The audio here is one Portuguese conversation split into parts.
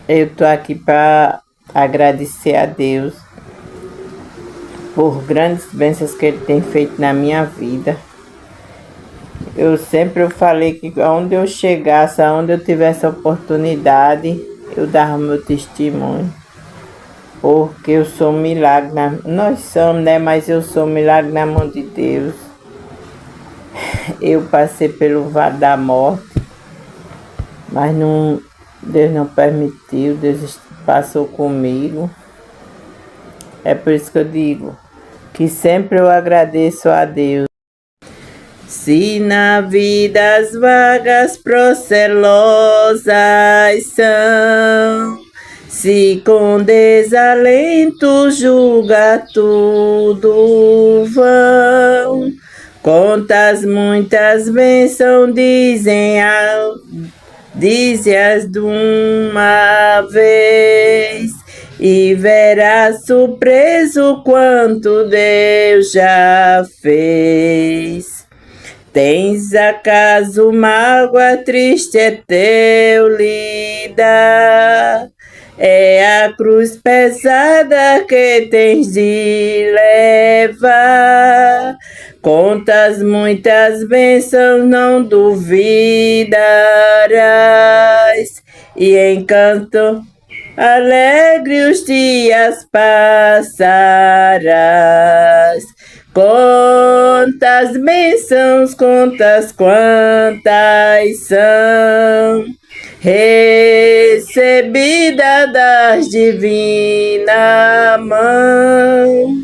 Eu tô aqui para agradecer a Deus por grandes bênçãos que Ele tem feito na minha vida. Eu falei que aonde eu chegasse, aonde eu tivesse oportunidade, eu dava meu testemunho. Porque eu sou um milagre, nós somos, né? Mas eu sou um milagre na mão de Deus. Eu passei pelo vale da morte, mas não, Deus não permitiu, Deus passou comigo. É por isso que eu digo que sempre eu agradeço a Deus. Se na vida as vagas procelosas são, se com desalento julga tudo vão, contas muitas bênçãos dize-as de uma vez, e verás surpreso quanto Deus já fez. Tens acaso mágoa, triste é teu lidar, é a cruz pesada que tens de levar. Contas muitas bênçãos, não duvidarás, e encanto alegre os dias passarás. Quantas bênçãos, contas quantas são, recebida das divina mão.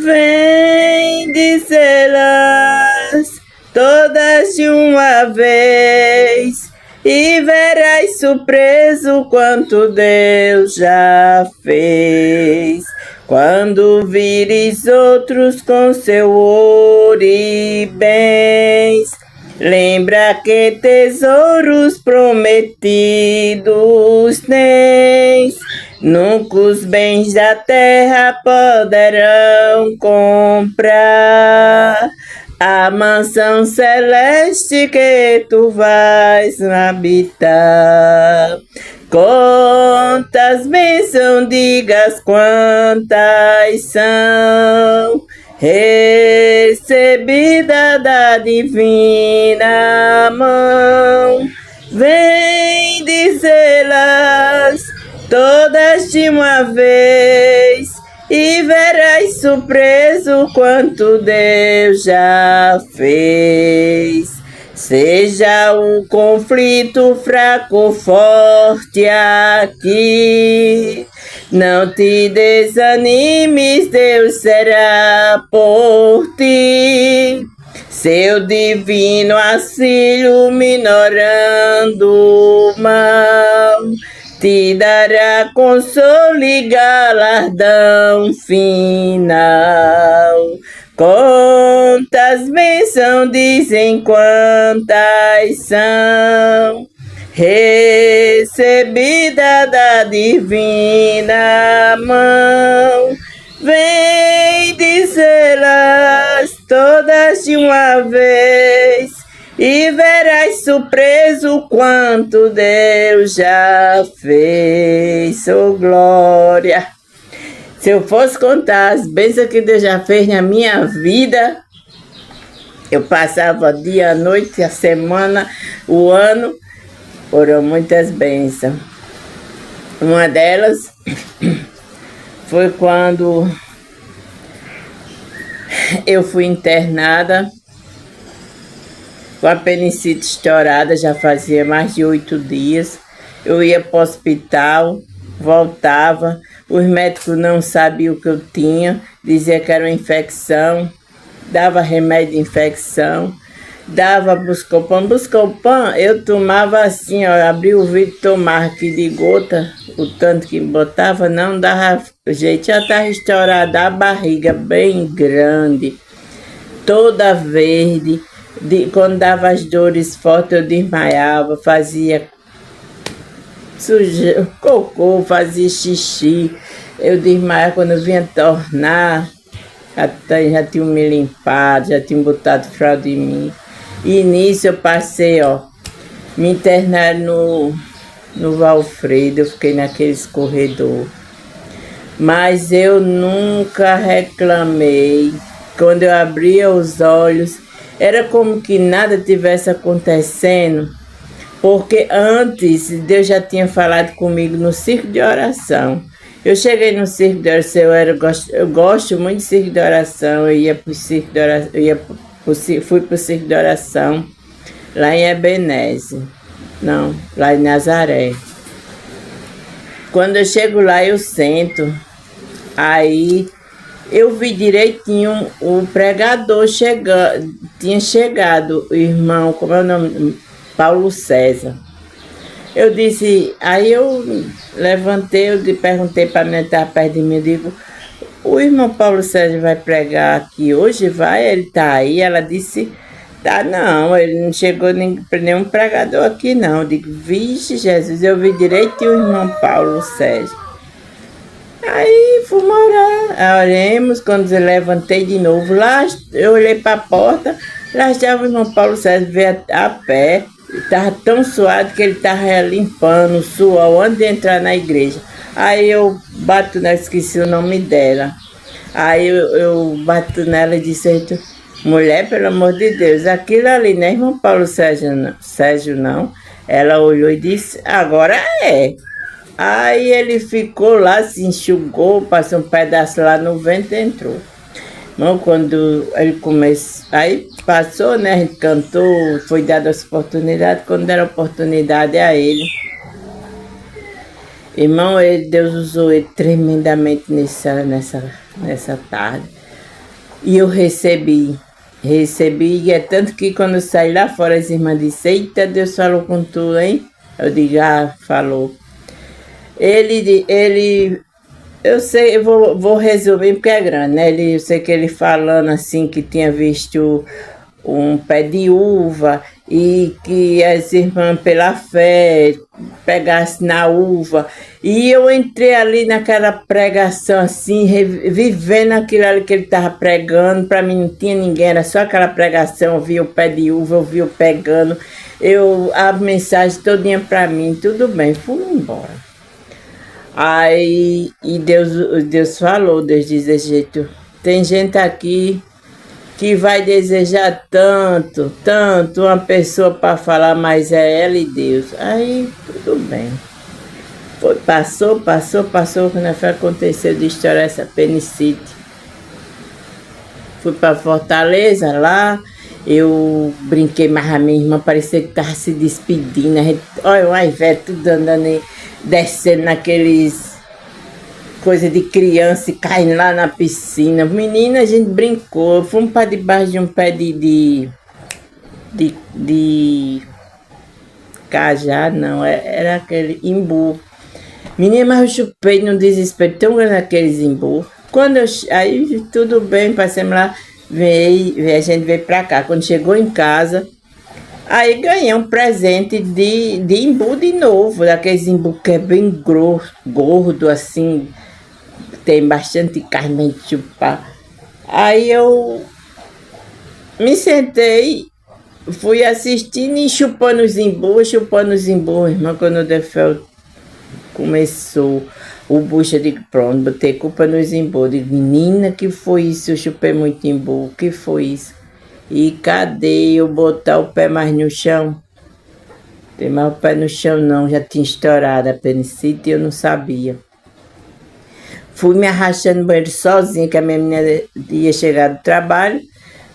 Vem dizê-las todas de uma vez, e verás surpreso quanto Deus já fez. Quando vires outros com seu ouro e bens, lembra que tesouros prometidos tens. Nunca os bens da terra poderão comprar a mansão celeste que tu vais habitar. Quantas bênçãos, digas quantas são, recebida da divina mão. Vem dizê-las todas de uma vez, e verás surpreso quanto Deus já fez. Seja um conflito fraco ou forte aqui, não te desanimes, Deus será por ti. Seu divino auxílio minorando o mal, te dará consolo e galardão final. Quantas bênçãos, dizem quantas são, recebida da divina mão. Vem dizê-las todas de uma vez, e verás surpreso quanto Deus já fez. Oh, glória! Se eu fosse contar as bênçãos que Deus já fez na minha vida, eu passava o dia, a noite, a semana, o ano, foram muitas bênçãos. Uma delas foi quando eu fui internada com a apendicite estourada, já fazia mais de 8 dias. Eu ia para o hospital, voltava, os médicos não sabiam o que eu tinha, diziam que era uma infecção, dava remédio de infecção, dava Buscopan. Buscopan eu tomava assim, ó, abria o vidro, tomava aqui de gota, o tanto que botava, não dava jeito, já estava estourada a barriga, bem grande, toda verde. Quando dava as dores fortes, eu desmaiava, fazia cocô, fazia xixi. Eu desmaiava quando eu vinha tornar, já tinham me limpado, já tinham botado fralda em mim. E nisso eu passei, ó, me internaram no Valfredo, eu fiquei naqueles corredor. Mas eu nunca reclamei. Quando eu abria os olhos, era como que nada tivesse acontecendo, porque antes Deus já tinha falado comigo no circo de oração. Eu cheguei no circo de oração, eu gosto muito de circo de oração, eu ia pro circo de oração, fui pro circo de oração lá em Ebenezer, não, lá em Nazaré. Quando eu chego lá, eu sento, aí eu vi direitinho o pregador tinha chegado, o irmão, como é o nome? Paulo César. Eu disse, aí eu levantei, eu perguntei para a menina que estava perto de mim, eu digo, o irmão Paulo César vai pregar aqui hoje? Vai? Ele está aí? Ela disse, tá, não, ele não chegou nenhum pregador aqui não. Eu digo, vixe Jesus, eu vi direitinho o irmão Paulo César. Aí fomos orar, oremos, quando eu levantei de novo, lá eu olhei para a porta, lá estava o irmão Paulo César, veio a pé, estava tão suado que ele estava limpando o suor antes de entrar na igreja. Aí eu bato nela, esqueci o nome dela. Aí eu bato nela e disse, mulher, pelo amor de Deus, aquilo ali não é irmão Paulo Sérgio não. Ela olhou e disse, agora é. Aí ele ficou lá, se enxugou, passou um pedaço lá no vento e entrou. Então, quando ele começou, aí passou, né? A gente cantou, foi dada essa oportunidade. Quando deram oportunidade a ele, irmão, Deus usou ele tremendamente nessa tarde. E eu recebi, e é tanto que quando eu saí lá fora, as irmãs disseram, eita, Deus falou com tu, hein? Eu digo, falou. Eu sei, eu vou resumir porque é grande, né? Eu sei que ele falando assim que tinha visto um pé de uva e que as irmãs pela fé pegassem na uva. E eu entrei ali naquela pregação assim, vivendo aquilo ali que ele estava pregando. Para mim não tinha ninguém, era só aquela pregação, eu vi o pé de uva, eu vi o pegando, a mensagem todinha para mim, tudo bem, fui embora. Aí, e Deus falou, Deus diz desse jeito, tem gente aqui que vai desejar tanto uma pessoa para falar, mas é ela e Deus. Aí, tudo bem. Passou, quando aconteceu de estourar essa penicite. Fui para Fortaleza, lá, eu brinquei, mas a minha irmã parecia que estava se despedindo. Olha, o Ivete tudo andando, descendo naqueles coisa de criança e caindo lá na piscina. Menina, a gente brincou. Fomos para debaixo de um pé de cajá, não, era aquele imbu. Menina, mas eu chupei num desespero tão grande aqueles imbu. Aí tudo bem, passamos lá, a gente veio pra cá. Quando chegou em casa, aí ganhei um presente de imbu de novo, daqueles imbu que é bem gordo, assim, tem bastante carne de chupar. Aí eu me sentei, fui assistindo e chupando os imbu, irmão, quando o Defel começou o bucho, eu digo, pronto, botei culpa nos imbu. Digo, menina, que foi isso? Eu chupei muito imbu, que foi isso? E cadê eu botar o pé mais no chão? Tem mais o pé no chão não, já tinha estourado a penicite e eu não sabia. Fui me arrastando no banheiro sozinha, que a minha menina ia chegar do trabalho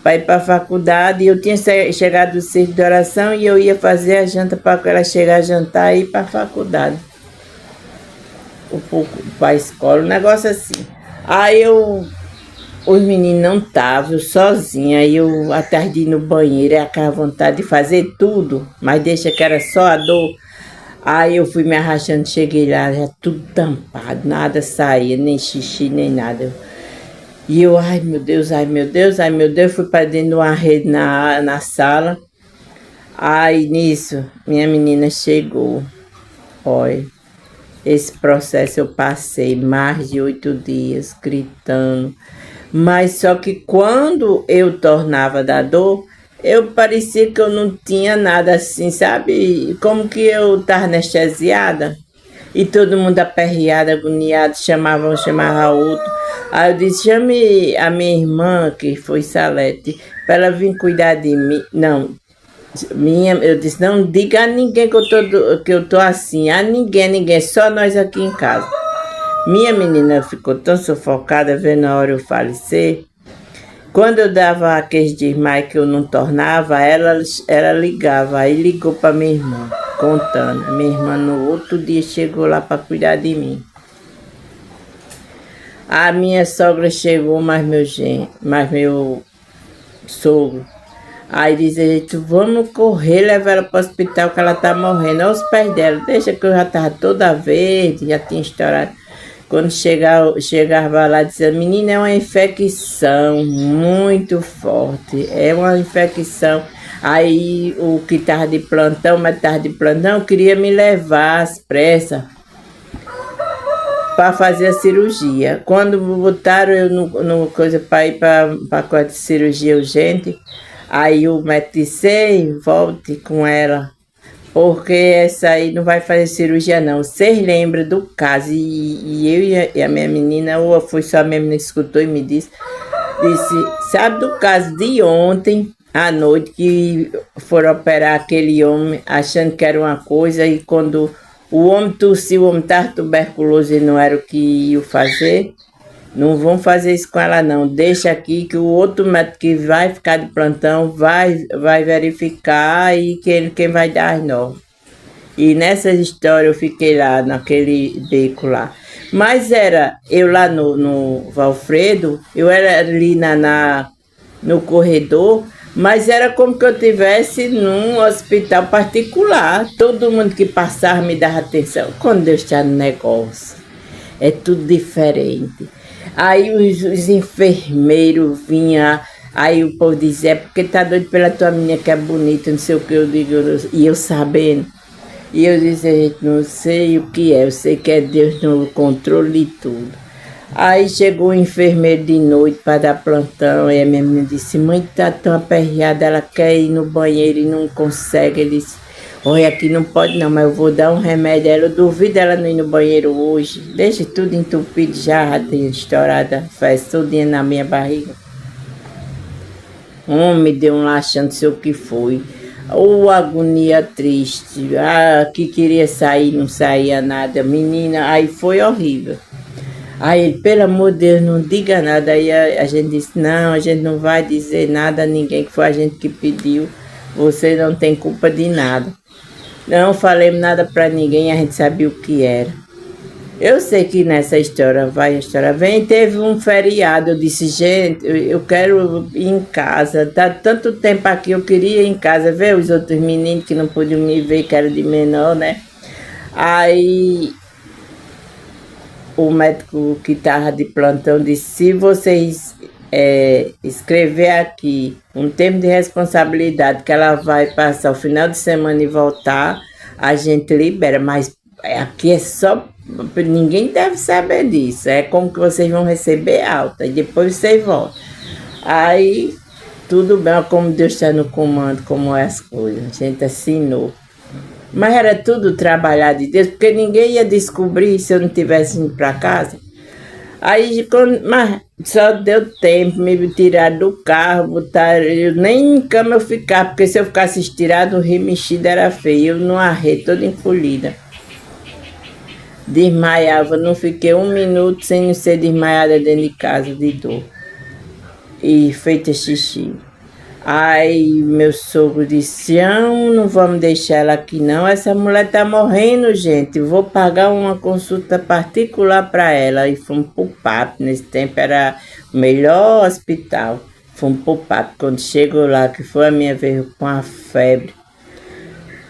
para ir para a faculdade, e eu tinha chegado do circo de oração e eu ia fazer a janta para ela chegar a jantar e ir para a faculdade. Para a escola, um negócio assim. Aí os meninos não estavam, eu sozinha, aí eu à tarde no banheiro, aquela vontade de fazer tudo, mas deixa que era só a dor. Aí eu fui me arrastando, cheguei lá, já tudo tampado, nada saía, nem xixi, nem nada. E eu, ai meu Deus, fui para dentro de uma rede na sala. Aí nisso, minha menina chegou. Olha, esse processo eu passei mais de 8 dias gritando. Mas só que quando eu tornava da dor, Eu parecia que eu não tinha nada assim, sabe? Como que eu estava anestesiada. E todo mundo aperreado, agoniado, chamava outro. Aí eu disse, chame a minha irmã, que foi Salete, para ela vir cuidar de mim. Não, eu disse, não diga a ninguém que eu tô assim, a ninguém, só nós aqui em casa. Minha menina ficou tão sufocada vendo a hora eu falecer. Quando eu dava aqueles desmaios que eu não tornava, ela ligava, aí ligou para minha irmã, contando. Minha irmã no outro dia chegou lá para cuidar de mim. A minha sogra chegou, mais meu sogro. Aí diz a gente, vamos correr, levar ela para o hospital que ela tá morrendo. Olha os pés dela, deixa que eu já tava toda verde, já tinha estourado. Quando chegava lá, dizia, menina, é uma infecção muito forte, é uma infecção. Aí o que estava de plantão, mas estava de plantão, queria me levar às pressas para fazer a cirurgia. Quando botaram eu no coisa para ir para a cirurgia urgente, aí o médico disse, ei, volte com ela. Porque essa aí não vai fazer cirurgia não. Vocês lembram do caso? E eu e a minha menina, ou foi só a minha menina que escutou e me disse, sabe do caso de ontem à noite que foram operar aquele homem achando que era uma coisa e quando o homem tossiu, o homem estava tuberculoso e não era o que ia fazer? Não vão fazer isso com ela não, deixa aqui que o outro médico que vai ficar de plantão vai verificar e quem vai dar as normas. E nessa história eu fiquei lá naquele beco lá. Mas era, eu lá no Valfredo, eu era ali no corredor, mas era como que eu estivesse num hospital particular. Todo mundo que passava me dava atenção. Quando Deus está no negócio, é tudo diferente. Aí os enfermeiros vinham, aí o povo dizia, porque tá doido pela tua menina que é bonita, não sei o que eu digo, e eu sabendo. E eu dizia, gente, não sei o que é, eu sei que é Deus no controle de tudo. Aí chegou o enfermeiro de noite para dar plantão, e a minha menina disse, mãe tá tão aperreada, ela quer ir no banheiro e não consegue. Ele disse, olha, aqui não pode não, mas eu vou dar um remédio a ela. Eu duvido ela não ir no banheiro hoje. Deixa tudo entupido, já tem estourado a fezes todinha na minha barriga. Me deu um laxante, não sei o que foi. Agonia triste. Que queria sair, não saía nada. Menina, aí foi horrível. Aí, pelo amor de Deus, não diga nada. Aí a gente disse, não, a gente não vai dizer nada a ninguém, que foi a gente que pediu. Você não tem culpa de nada. Não falei nada para ninguém, a gente sabia o que era. Eu sei que nessa história vai, a história vem, teve um feriado, eu disse, gente, eu quero ir em casa, tá tanto tempo aqui, eu queria ir em casa, ver os outros meninos que não podiam me ver, que era de menor, né? Aí o médico que estava de plantão disse, se vocês escrever aqui um termo de responsabilidade que ela vai passar o final de semana e voltar, a gente libera, mas aqui é só, ninguém deve saber disso, é como que vocês vão receber alta e depois vocês voltam. Aí tudo bem, como Deus está no comando, como é as coisas, a gente assinou. Mas era tudo trabalhar de Deus, porque ninguém ia descobrir se eu não tivesse indo para casa. Aí, mas só deu tempo, me tirar do carro, botar, nem em cama eu ficava, porque se eu ficasse estirado, o rio mexido era feio, eu não arrei, toda encolhida. Desmaiava, não fiquei um minuto sem não ser desmaiada dentro de casa de dor. E feita xixi. Aí meu sogro disse, não vamos deixar ela aqui não, essa mulher tá morrendo, gente, vou pagar uma consulta particular para ela. E fomos pro PAP, nesse tempo era o melhor hospital. Fomos pro PAP, quando chegou lá, que foi a minha vez com a febre,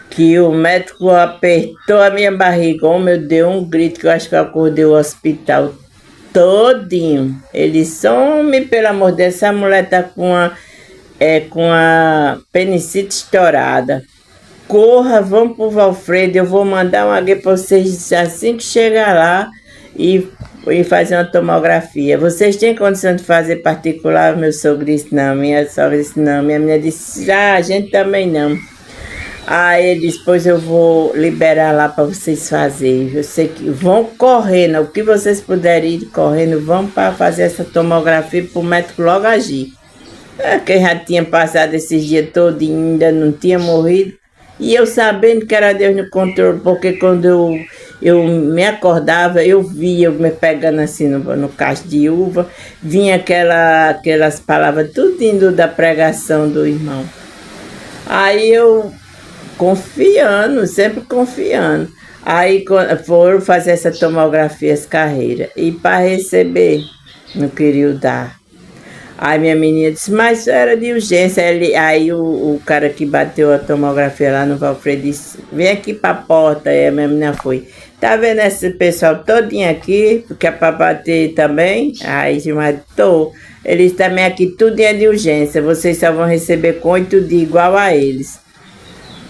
que o médico apertou a minha barriga, eu dei um grito que eu acho que eu acordei o hospital todinho. Ele some, pelo amor de Deus, essa mulher tá com a apendicite estourada. Corra, vamos pro Valfredo, eu vou mandar uma guia para vocês assim que chegar lá e vou ir fazer uma tomografia. Vocês têm condição de fazer particular? Meu sogro disse não, minha sogra disse não, minha menina disse, a gente também não. Aí ele disse, pois eu vou liberar lá para vocês fazerem. Eu sei que vão correndo, o que vocês puderem ir correndo, vão para fazer essa tomografia para o médico logo agir. Quem já tinha passado esses dias todos e ainda não tinha morrido. E eu sabendo que era Deus no controle, porque quando eu me acordava, eu via eu me pegando assim no cacho de uva, vinha aquelas palavras, tudo indo da pregação do irmão. Aí eu confiando, sempre confiando. Aí foram fazer essa tomografia, as carreiras. E para receber, não queriam dar. Aí minha menina disse, mas era de urgência. Aí o cara que bateu a tomografia lá no Valfredo disse, vem aqui para a porta. Aí a minha menina foi. Tá vendo esse pessoal todinho aqui, porque é para bater também? Aí Gilmar, tô. Eles também aqui, tudo é de urgência. Vocês só vão receber com 8 dias igual a eles.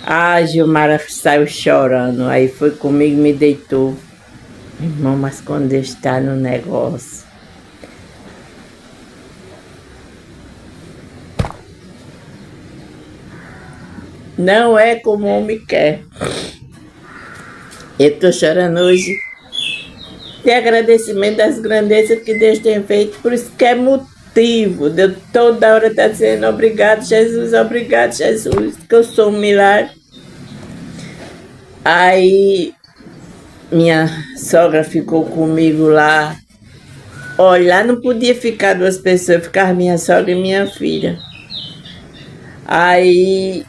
A Gilmara saiu chorando. Aí foi comigo e me deitou. Irmão, mas quando Deus está no negócio. Não é como o homem quer. Eu estou chorando hoje de agradecimento das grandezas que Deus tem feito, por isso que é motivo de eu toda hora estar dizendo obrigado, Jesus, que eu sou um milagre. Aí minha sogra ficou comigo lá. Olha, lá não podia ficar 2 pessoas, ficava minha sogra e minha filha. Aí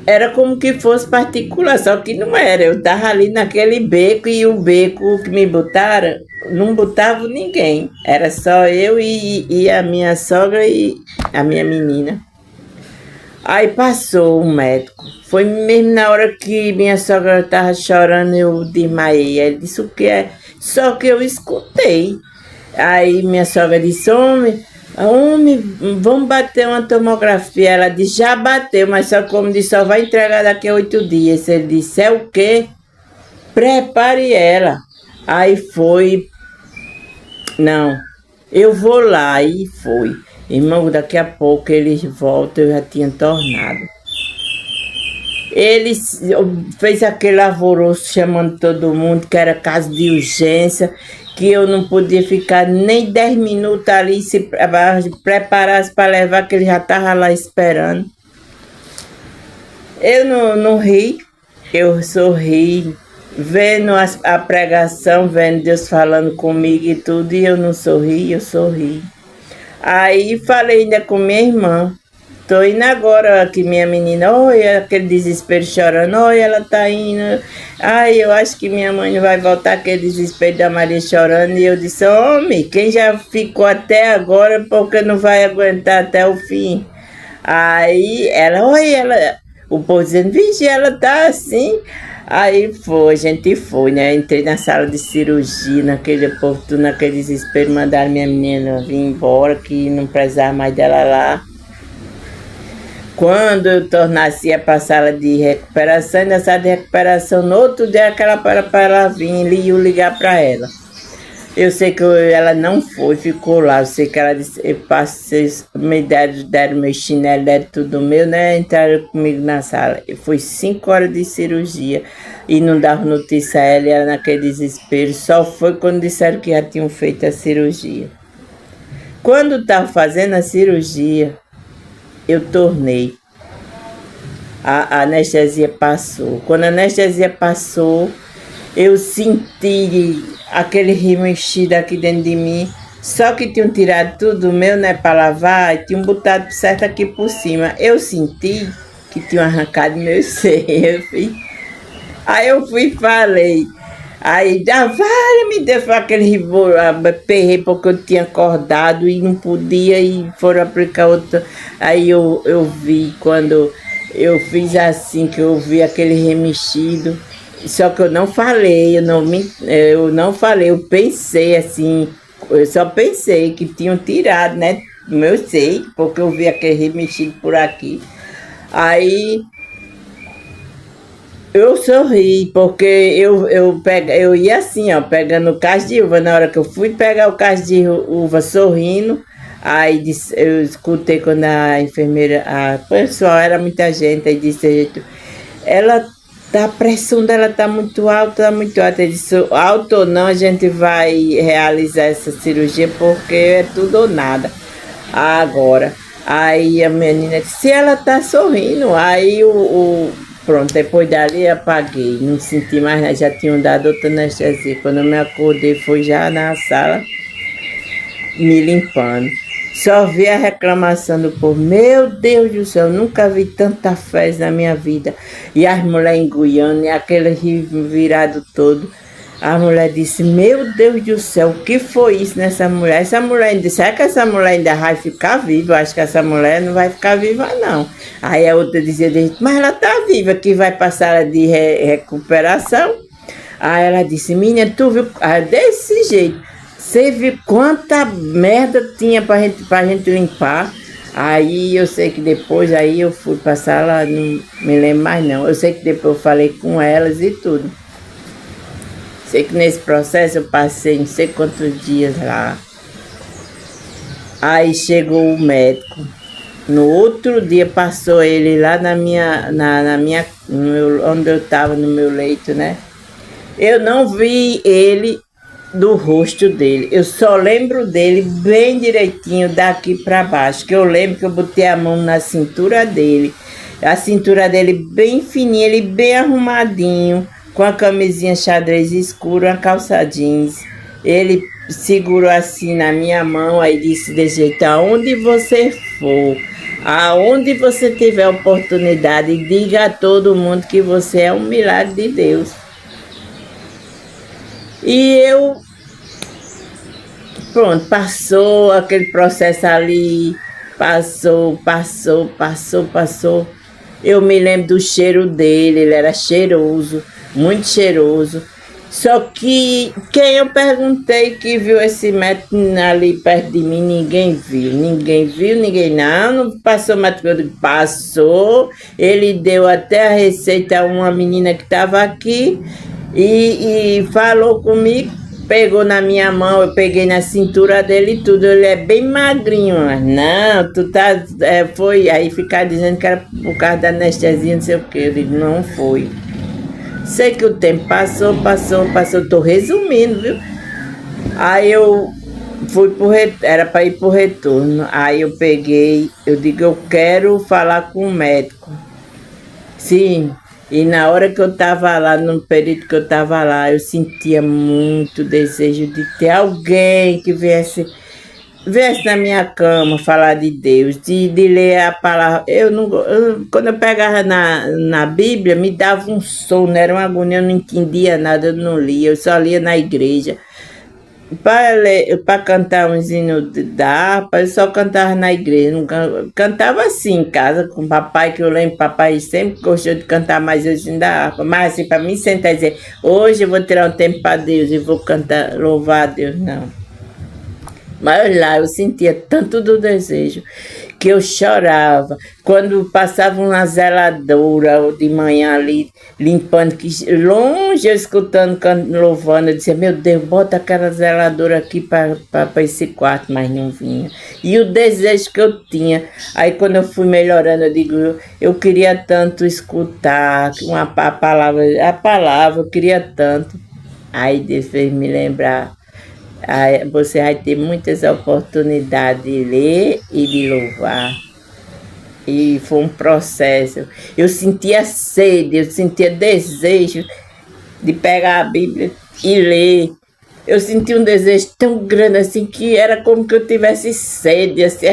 era como que fosse particular, só que não era. Eu estava ali naquele beco e o beco que me botaram, não botava ninguém. Era só eu e a minha sogra e a minha menina. Aí passou um médico. Foi mesmo na hora que minha sogra estava chorando, eu desmaiei. Ele disse, o que é? Só que eu escutei. Aí minha sogra disse, homem, vamos bater uma tomografia. Ela disse, já bateu, mas só como disse, só vai entregar daqui a 8 dias. Ele disse, é o quê? Prepare ela. Aí foi, não, eu vou lá. E foi. Irmão, daqui a pouco eles voltam, eu já tinha tornado. Ele fez aquele alvoroço chamando todo mundo, que era caso de urgência, que eu não podia ficar nem 10 minutos ali se preparasse para levar, que ele já estava lá esperando. Eu não ri, eu sorri, vendo a pregação, vendo Deus falando comigo e tudo, e eu não sorri, eu sorri. Aí falei ainda com minha irmã. Tô indo agora aqui, minha menina. Olha, aquele desespero chorando. Olha, ela tá indo. Ai, eu acho que minha mãe não vai voltar, aquele desespero da Maria chorando. E eu disse, homem, quem já ficou até agora, porque não vai aguentar até o fim? Aí ela, olha, o povo dizendo, vixe, ela tá assim. Aí foi, a gente foi, né? Entrei na sala de cirurgia, naquele povo, tudo naquele desespero, mandaram minha menina vir embora, que não precisava mais dela lá. Quando eu tornasse ia para a sala de recuperação, e na sala de recuperação, no outro dia, aquela para ela vir e eu ligar para ela. Eu sei que ela não foi, ficou lá. Eu sei que ela disse, eu passei, me deram meu chinelo, deram tudo meu, né? Entraram comigo na sala. Foi 5 horas de cirurgia e não dava notícia a ela, e ela naquele desespero. Só foi quando disseram que já tinham feito a cirurgia. Quando estava fazendo a cirurgia, eu tornei. A anestesia passou. Quando a anestesia passou, eu senti aquele remexido aqui dentro de mim. Só que tinham tirado tudo meu, né, para lavar, e tinham botado certo aqui por cima. Eu senti que tinham arrancado meu seio. Aí eu fui e falei. Aí, me deu aquele perrei porque eu tinha acordado e não podia, e foram aplicar outra. Aí eu vi, quando eu fiz assim, que eu vi aquele remexido. Só que eu não falei, eu pensei assim, eu só pensei que tinham tirado, né, do meu seio, porque eu vi aquele remexido por aqui. Aí Eu sorri, porque eu ia assim, ó, pegando o cacho de uva. Na hora que eu fui pegar o cacho de uva sorrindo, eu escutei quando a enfermeira, a pessoal, era muita gente, aí disse, ela a pressão dela tá muito alta, tá muito alta. Ele disse, alto ou não, a gente vai realizar essa cirurgia porque é tudo ou nada. Agora, aí a menina disse, se ela tá sorrindo, pronto, depois dali apaguei, não senti mais nada, já tinham dado outra anestesia. Quando eu me acordei, foi já na sala, me limpando. Só vi a reclamação do povo. Meu Deus do céu, nunca vi tanta festa na minha vida. E as mulheres engoiando, e aquele rio virado todo. A mulher disse, meu Deus do céu, o que foi isso nessa mulher? Essa mulher disse, será que essa mulher ainda vai ficar viva? Eu acho que essa mulher não vai ficar viva, não. Aí a outra dizia, mas ela está viva, que vai para a sala de recuperação. Aí ela disse, menina, tu viu? Desse jeito. Você viu quanta merda tinha pra gente limpar? Aí eu sei que depois aí eu fui pra sala, não me lembro mais não. Eu sei que depois eu falei com elas e tudo. Sei que nesse processo eu passei não sei quantos dias lá. Aí chegou o médico. No outro dia passou ele lá onde eu estava no meu leito, né? Eu não vi ele do rosto dele. Eu só lembro dele bem direitinho daqui para baixo, que eu lembro que eu botei a mão na cintura dele. A cintura dele bem fininha, ele bem arrumadinho, com a camisinha xadrez escura, uma calça jeans. Ele segurou assim na minha mão, aí disse desse jeito, aonde você for, aonde você tiver oportunidade, diga a todo mundo que você é um milagre de Deus. E eu, pronto, passou aquele processo ali, passou. Eu me lembro do cheiro dele, ele era cheiroso, muito cheiroso. Só que quem eu perguntei que viu esse médico ali perto de mim, ninguém viu, ninguém não passou médico, passou, ele deu até a receita a uma menina que estava aqui e falou comigo, pegou na minha mão, eu peguei na cintura dele e tudo, ele é bem magrinho, mas não, tu tá, foi, aí ficar dizendo que era por causa da anestesia, não sei o que, eu digo, não foi. Sei que o tempo passou, tô resumindo, viu? Aí eu fui era para ir pro retorno. Aí eu peguei, eu digo, eu quero falar com o médico. Sim, e na hora que eu tava lá, no período que eu tava lá, eu sentia muito desejo de ter alguém que viesse na minha cama falar de Deus, de ler a palavra. Quando eu pegava na Bíblia, me dava um sono, era uma agonia, eu não entendia nada, eu não lia, eu só lia na igreja. Para cantar um hino da harpa, eu só cantava na igreja, não cantava assim em casa com o papai, que eu lembro, papai sempre gostou de cantar mais o hino da harpa, mas assim, para mim sentar e dizer, hoje eu vou tirar um tempo para Deus e vou cantar, louvar a Deus, não. Mas lá eu sentia tanto do desejo que eu chorava. Quando passava uma zeladora de manhã ali, limpando, que longe eu escutando, louvando, eu dizia, meu Deus, bota aquela zeladora aqui para esse quarto, mas não vinha. E o desejo que eu tinha. Aí quando eu fui melhorando, eu digo, eu queria tanto escutar a palavra, eu queria tanto. Aí Deus fez me lembrar. Você vai ter muitas oportunidades de ler e de louvar. E foi um processo. Eu sentia sede, eu sentia desejo de pegar a Bíblia e ler. Eu sentia um desejo tão grande assim que era como que eu tivesse sede. Assim,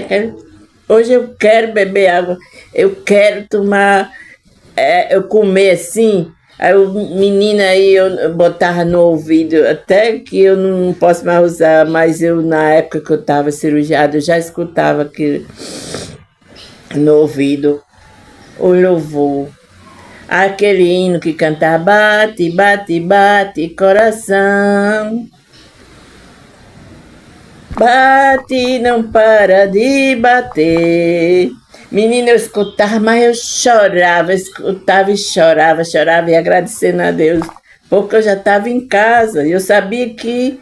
hoje eu quero beber água, eu quero tomar, eu comer assim. Aí o menino aí eu botava no ouvido, até que eu não posso mais usar, mas eu na época que eu estava cirurgiada, eu já escutava aquilo no ouvido, o louvor. Aquele hino que cantava, bate, bate, bate, coração. Bate, não para de bater. Menina, eu escutava, mas eu chorava, escutava e chorava, chorava e agradecendo a Deus, porque eu já estava em casa, eu sabia que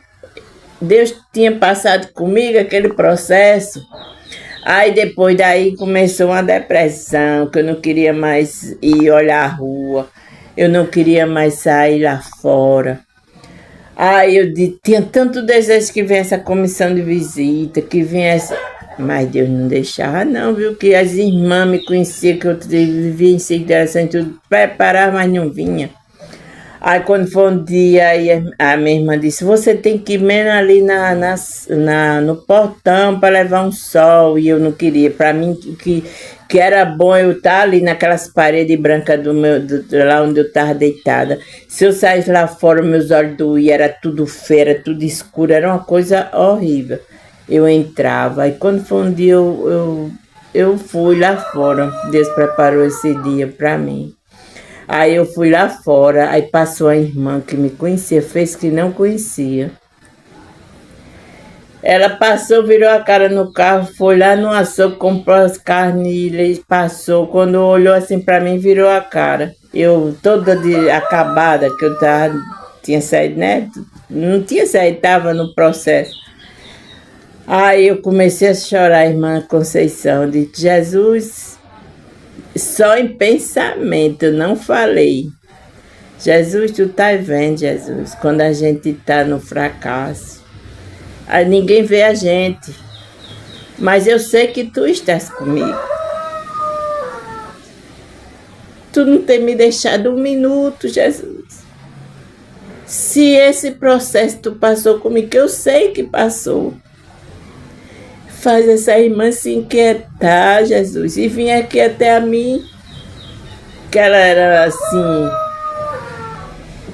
Deus tinha passado comigo aquele processo. Aí depois daí começou uma depressão, que eu não queria mais ir olhar a rua, eu não queria mais sair lá fora. Aí tinha tanto desejo que vinha essa comissão de visita, que vinha essa. Mas Deus não deixava, não, viu? Que as irmãs me conheciam, que eu vivia em segurança e tudo, preparava, mas não vinha. Aí quando foi um dia, aí a minha irmã disse, você tem que ir mesmo ali no portão para levar um sol. E eu não queria. Para mim, que era bom eu estar ali naquelas paredes brancas lá onde eu estava deitada. Se eu saísse lá fora, meus olhos doíam, era tudo feio, era tudo escuro, era uma coisa horrível. Eu entrava. Aí quando foi um dia, eu fui lá fora. Deus preparou esse dia para mim. Aí eu fui lá fora, aí passou a irmã que me conhecia, fez que não conhecia. Ela passou, virou a cara no carro, foi lá no açougue, comprou as carnes e passou. Quando olhou assim pra mim, virou a cara. Eu toda acabada, que eu tinha saído, né? Não tinha saído, tava no processo. Aí eu comecei a chorar, irmã Conceição, disse, Jesus... Só em pensamento, não falei. Jesus, tu tá vendo, Jesus, quando a gente tá no fracasso. Aí ninguém vê a gente. Mas eu sei que tu estás comigo. Tu não tem me deixado um minuto, Jesus. Se esse processo tu passou comigo, que eu sei que passou. Faz essa irmã se inquietar, Jesus, e vir aqui até a mim, que ela era assim,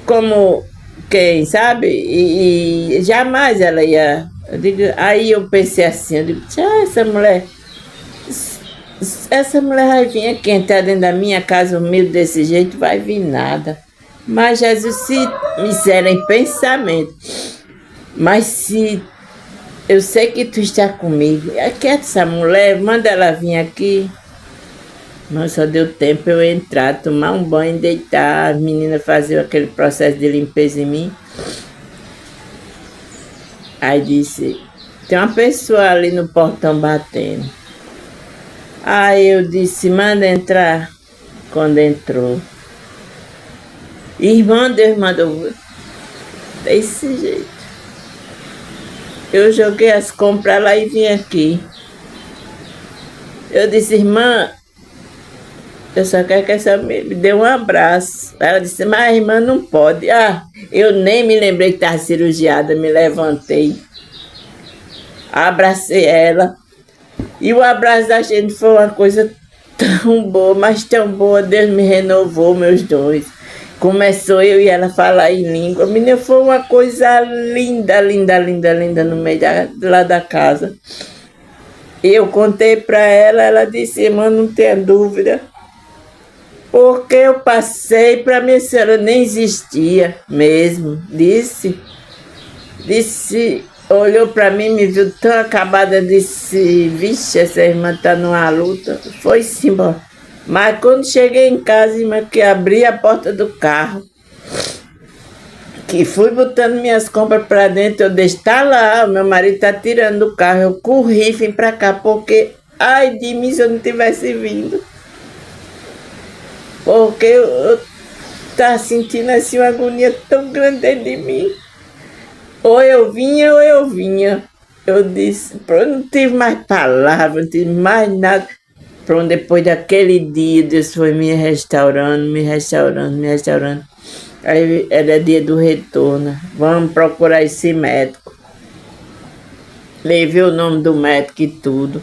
como quem, sabe? E jamais ela ia... Aí eu pensei assim, eu digo, essa mulher vai vir aqui entrar dentro da minha casa humilde desse jeito, vai vir nada. Mas Jesus, se me disseram em pensamento, mas se... Eu sei que tu está comigo. Quieta essa mulher, manda ela vir aqui. Mas só deu tempo eu entrar, tomar um banho, deitar. As meninas faziam aquele processo de limpeza em mim. Aí disse, tem uma pessoa ali no portão batendo. Aí eu disse, manda entrar. Quando entrou. Irmã, Deus mandou. Desse jeito. Eu joguei as compras lá e vim aqui. Eu disse, irmã, eu só quero que essa me dê um abraço. Ela disse, mas a irmã não pode. Ah, eu nem me lembrei que estava cirurgiada, me levantei. Abracei ela. E o abraço da gente foi uma coisa tão boa, mas tão boa. Deus me renovou meus dons. Começou eu e ela a falar em língua. Menina, foi uma coisa linda, linda, linda, linda no meio lá da casa. Eu contei para ela, ela disse, irmã, não tenha dúvida. Porque eu passei, para mim a senhora nem existia mesmo. Disse, olhou para mim, me viu tão acabada, disse, vixe, essa irmã está numa luta. Foi-se embora. Mas quando cheguei em casa, irmã, que abri a porta do carro, que fui botando minhas compras para dentro, eu deixei, tá lá, o meu marido tá tirando do carro, eu corri, vim para cá, porque, ai de mim, se eu não tivesse vindo. Porque eu tava sentindo assim uma agonia tão grande dentro de mim. Ou eu vinha, ou eu vinha. Eu disse, eu não tive mais palavras, não tive mais nada. Pronto, depois daquele dia, Deus foi me restaurando, me restaurando, me restaurando. Aí era dia do retorno. Vamos procurar esse médico. Levei o nome do médico e tudo.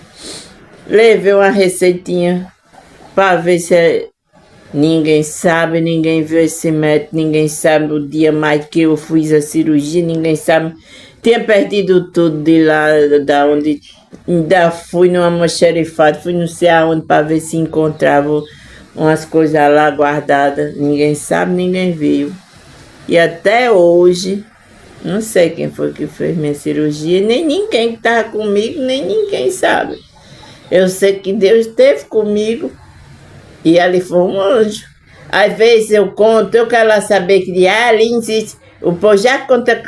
Levei uma receitinha para ver se ninguém sabe, ninguém viu esse médico, ninguém sabe o dia mais que eu fiz a cirurgia, ninguém sabe. Tinha perdido tudo de lá, da onde... Ainda fui numa almoxerifada, fui não sei aonde para ver se encontrava umas coisas lá guardadas. Ninguém sabe, ninguém viu. E até hoje, não sei quem foi que fez minha cirurgia, nem ninguém que estava comigo, nem ninguém sabe. Eu sei que Deus esteve comigo e ali foi um anjo. Às vezes eu conto, eu quero lá saber que ali existe. O povo já conta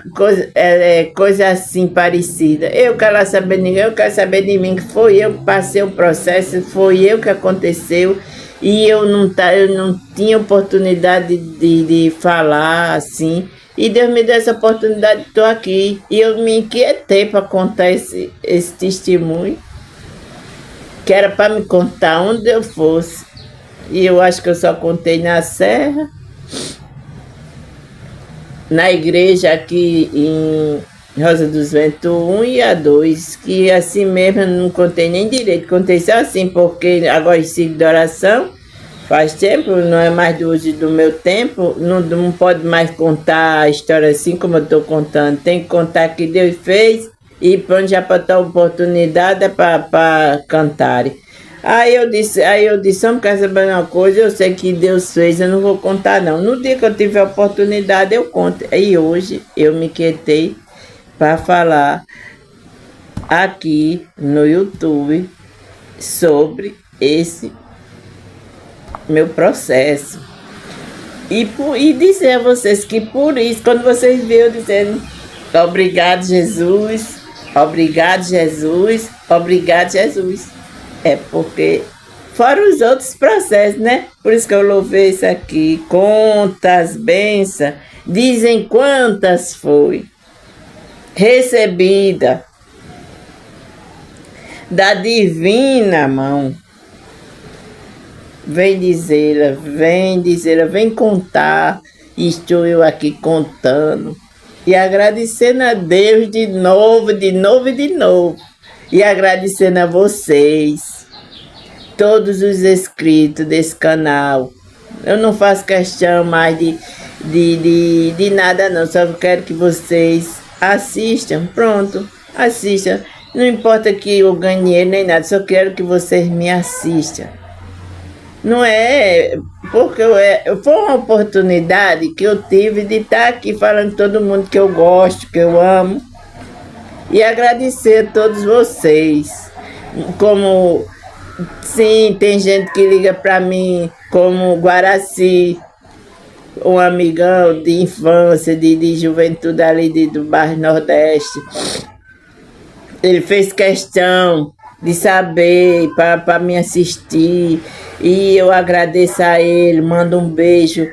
coisa assim parecida. Eu quero lá saber de ninguém, eu quero saber de mim, que foi eu que passei o processo, foi eu que aconteceu. E eu não tinha oportunidade de falar assim. E Deus me deu essa oportunidade, estou aqui. E eu me inquietei para contar esse testemunho, que era para me contar onde eu fosse. E eu acho que eu só contei na Serra, na igreja aqui em Rosa dos Ventos 1 e a 2, que assim mesmo eu não contei nem direito, contei só assim, porque agora sigo de oração, faz tempo, não é mais do hoje do meu tempo, não pode mais contar a história assim como eu estou contando, tem que contar que Deus fez e pronto, já para dar oportunidade para cantarem. Aí eu disse, não quer saber uma coisa, eu sei que Deus fez, eu não vou contar não. No dia que eu tiver a oportunidade, eu conto. E hoje eu me quietei para falar aqui no YouTube sobre esse meu processo. E dizer a vocês que por isso, quando vocês viram dizendo obrigado Jesus, obrigado Jesus, obrigado Jesus. É porque, fora os outros processos, né? Por isso que eu louvei isso aqui. Quantas bênçãos, dizem quantas foi recebida da divina mão. Vem dizê-la, vem contar. Estou eu aqui contando. E agradecendo a Deus de novo. E agradecendo a vocês, todos os inscritos desse canal. Eu não faço questão mais de nada não, só quero que vocês assistam, pronto, assistam. Não importa que eu ganhe dinheiro nem nada, só quero que vocês me assistam. Não é, porque foi uma oportunidade que eu tive de estar aqui falando todo mundo que eu gosto, que eu amo. E agradecer a todos vocês. Como, sim, tem gente que liga para mim, como Guaraci, um amigão de infância, de juventude ali do bairro Nordeste. Ele fez questão de saber para me assistir. E eu agradeço a ele, mando um beijo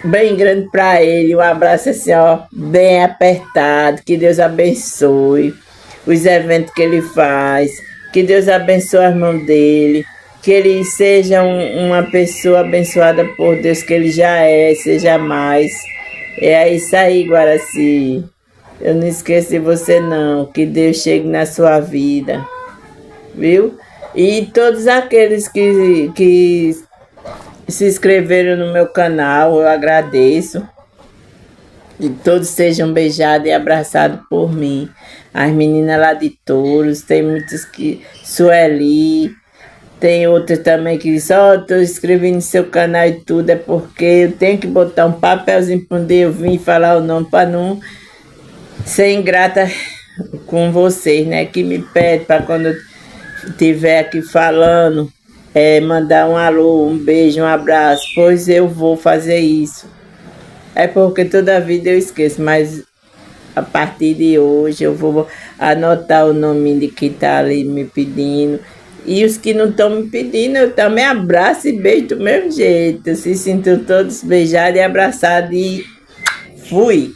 bem grande para ele, um abraço assim, ó, bem apertado, que Deus abençoe os eventos que ele faz, que Deus abençoe as mãos dele, que ele seja uma pessoa abençoada por Deus, que ele já seja mais. É isso aí, Guaraci. Eu não esqueço de você não, que Deus chegue na sua vida, viu? E todos aqueles que se inscreveram no meu canal, eu agradeço. E todos sejam beijados e abraçados por mim. As meninas lá de Touros, tem muitas que... Sueli, tem outras também que só estou inscrevendo no seu canal e tudo, é porque eu tenho que botar um papelzinho para onde eu vim falar o nome, para não ser ingrata com vocês, né? Que me pede para quando eu estiver aqui falando, mandar um alô, um beijo, um abraço, pois eu vou fazer isso. É porque toda vida eu esqueço, mas a partir de hoje eu vou anotar o nome de quem está ali me pedindo. E os que não estão me pedindo, eu também abraço e beijo do mesmo jeito. Se sintam todos beijados e abraçados e fui!